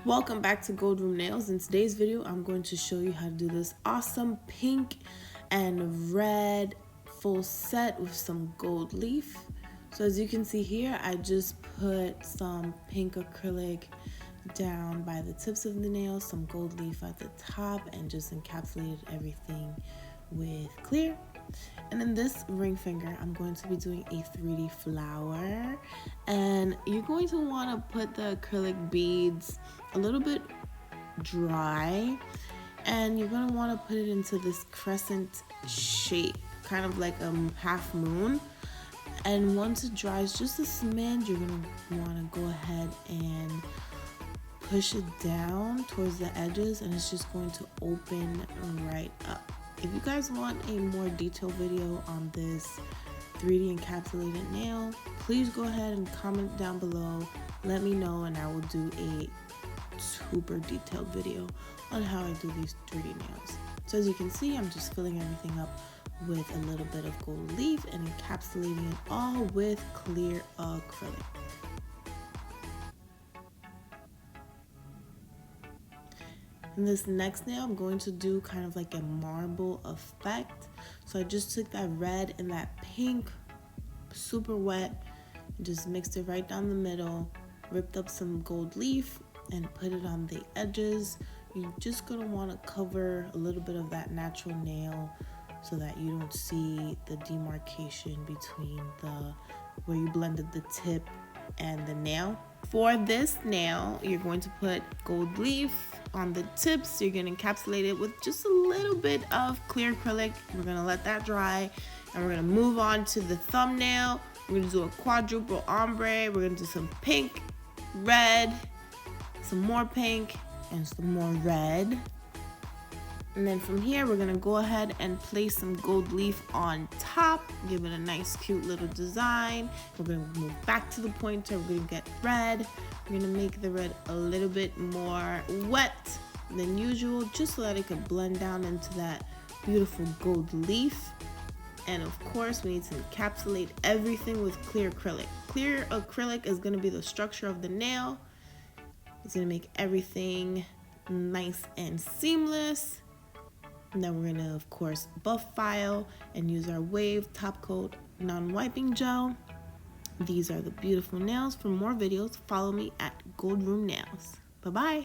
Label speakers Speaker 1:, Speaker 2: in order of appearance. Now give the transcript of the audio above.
Speaker 1: Welcome back to Gold Room Nails. In today's video, I'm going to show you how to do this awesome pink and red full set with some gold leaf. So as you can see here, I just put some pink acrylic down by the tips of the nails, some gold leaf at the top, and just encapsulated everything with clear. And in this ring finger, I'm going to be doing a 3D flower, and you're going to want to put the acrylic beads a little bit dry, and you're going to want to put it into this crescent shape, kind of like a half moon. And once it dries just a smidge, you're going to want to go ahead and push it down towards the edges, and it's just going to open right up. If you guys want a more detailed video on this 3D encapsulated nail, please go ahead and comment down below. Let me know, and I will do a super detailed video on how I do these 3D nails. So as you can see, I'm just filling everything up with a little bit of gold leaf and encapsulating it all with clear acrylic. In this next nail, I'm going to do kind of like a marble effect. So I just took that red and that pink, super wet, and just mixed it right down the middle, ripped up some gold leaf and put it on the edges. You're just gonna wanna cover a little bit of that natural nail so that you don't see the demarcation between where you blended the tip and the nail. For this nail, you're going to put gold leaf on the tips. You're going to encapsulate it with just a little bit of clear acrylic. We're going to let that dry, and we're going to move on to the thumbnail. We're going to do a quadruple ombre. We're going to do some pink, red, some more pink, and some more red. And then from here, we're gonna go ahead and place some gold leaf on top, give it a nice, cute little design. We're gonna move back to the pointer. We're gonna get red. We're gonna make the red a little bit more wet than usual, just so that it could blend down into that beautiful gold leaf. And of course, we need to encapsulate everything with clear acrylic. Clear acrylic is gonna be the structure of the nail. It's gonna make everything nice and seamless. And then we're gonna, of course, buff file and use our wave top coat non-wiping gel. These are the beautiful nails. For more videos, follow me at Gold Room Nails. Bye-bye.